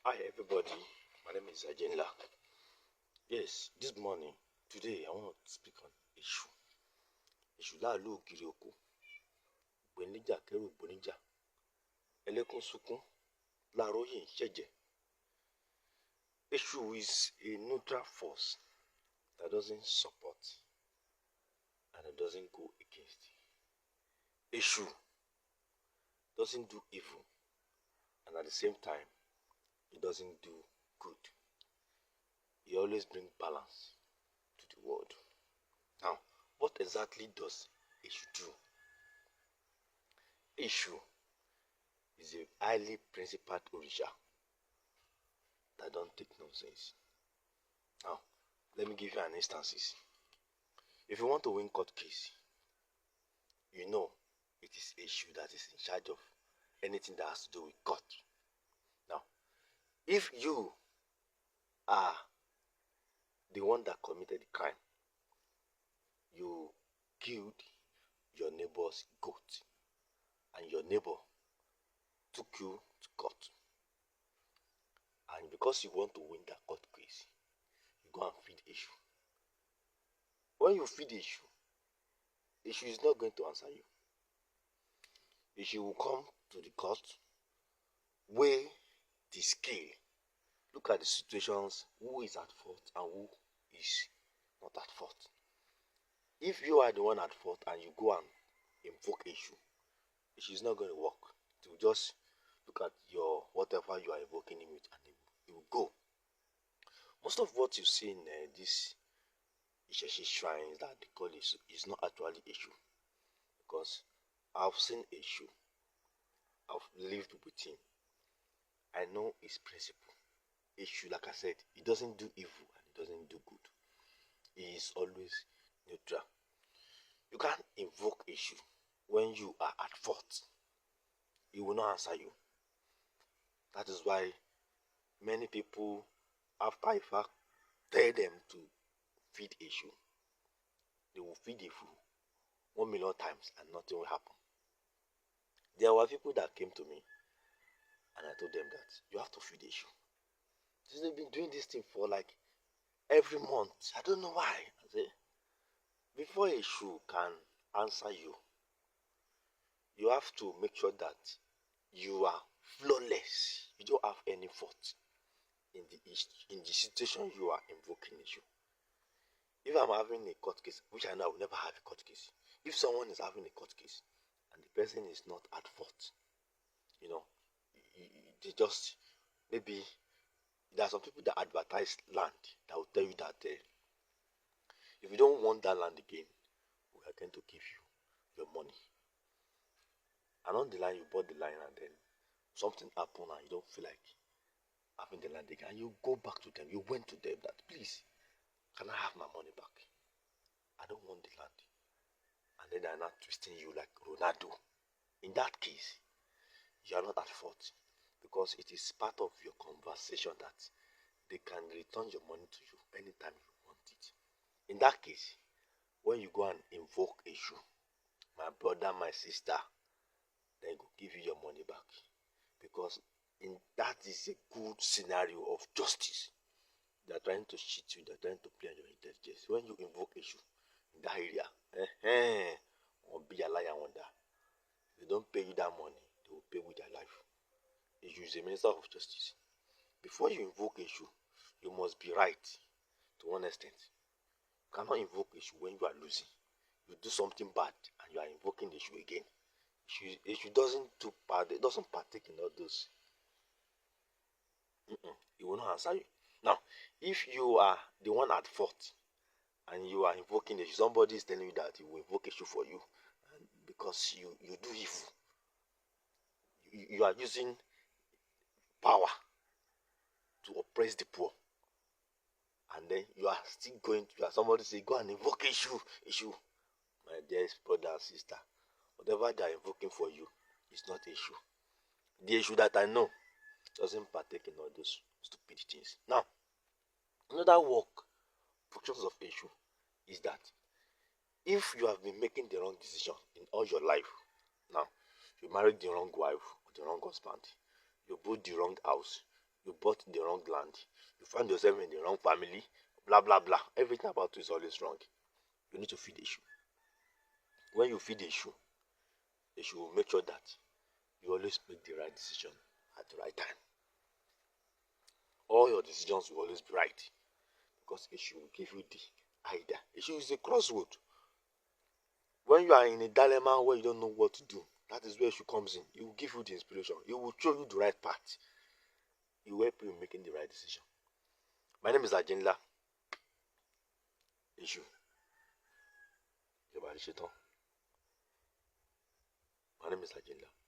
Hi everybody, my name is Ajenla. Yes, this morning, today I want to speak on issue. Issue láàlú ògiri oko, gbèníjà kẹrù gbòníjà, ẹlẹ́kún sunkún, láàróyè ń ṣẹ̀jẹ̀. Issue is a neutral force that doesn't support and it doesn't go against. Issue doesn't do evil and at the same time, it doesn't do good. He always brings balance to the world. Now, what exactly does issue do? Issue is a highly principled Orisha that don't take nonsense. Now, let me give you an instances. If you want to win court case, you know it is issue that is in charge of anything that has to do with court. Now, if you are the one that committed the crime, you killed your neighbor's goat, and your neighbor took you to court. And because you want to win that court case, you go and feed issue. When you feed issue is not going to answer you. Issue will come to the court, weigh the scale, look at the situations, who is at fault and who is not at fault. If you are the one at fault and you go and invoke issue is not going to work. It will just look at your whatever you are invoking him with and it will go. Most of what you see in this Isheshi shrines that they call it is not actually issue, because I've seen issue, I've lived with him, I know his principle. Issue, like I said, it doesn't do evil and it doesn't do good. He is always neutral. You can't invoke issue when you are at fault. He will not answer you. That is why many people, after Ifa tell them to feed issue, they will feed a fool 1 million times and nothing will happen. There were people that came to me and I told them that you have to feed issue. They've been doing this thing for like every month. I don't know why. I say, before issue can answer you, you have to make sure that you are flawless. You don't have any fault in the situation you are invoking issue. If I'm having a court case, which I know I will never have a court case, if someone is having a court case and the person is not at fault, they just, maybe there are some people that advertise land that will tell you that if you don't want that land again, we are going to give you your money. And on the line, you bought the line and then something happened and you don't feel like having the land again. And you go back to them, you went to them that, please, can I have my money back? I don't want the land. And then they're not twisting you like Ronaldo. In that case, you are not at fault, because it is part of your conversation that they can return your money to you anytime you want it. In that case, when you go and invoke issue, my brother, my sister, they go give you your money back, because that is a good scenario of justice. They are trying to cheat you, they are trying to play on your intelligence. When you invoke issue in that area, or be a liar wonder. If they don't pay you that money, they will pay with their life. Issue is a minister of justice. Before you invoke issue, you must be right to one extent. You cannot invoke issue when you are losing. You do something bad and you are invoking the issue again. Issue doesn't partake in all those. It will not answer you. Now, if you are the one at fault and you are invoking issue, somebody is telling you that he will invoke issue for you, and because you do evil, you are using power to oppress the poor, and then you are still going to somebody say go and invoke issue. My dear brother and sister, whatever they are invoking for you is not issue. The issue that I know doesn't partake in all those stupid things. Now, another functions of issue is that if you have been making the wrong decision in all your life, now you married the wrong wife or the wrong husband, you built the wrong house, You bought the wrong land. You found yourself in the wrong family. Blah, blah, blah. Everything about you is always wrong. You need to feed Eshu. When you feed Eshu, Eshu will make sure that you always make the right decision at the right time. All your decisions will always be right. Because Eshu will give you the idea. Eshu is a crossroad. When you are in a dilemma where you don't know what to do, that is where Eshu comes in. He will give you the inspiration. He will show you the right path. He will help you in making the right decision. My name is Ajinla. Eshu. My name is Ajinla.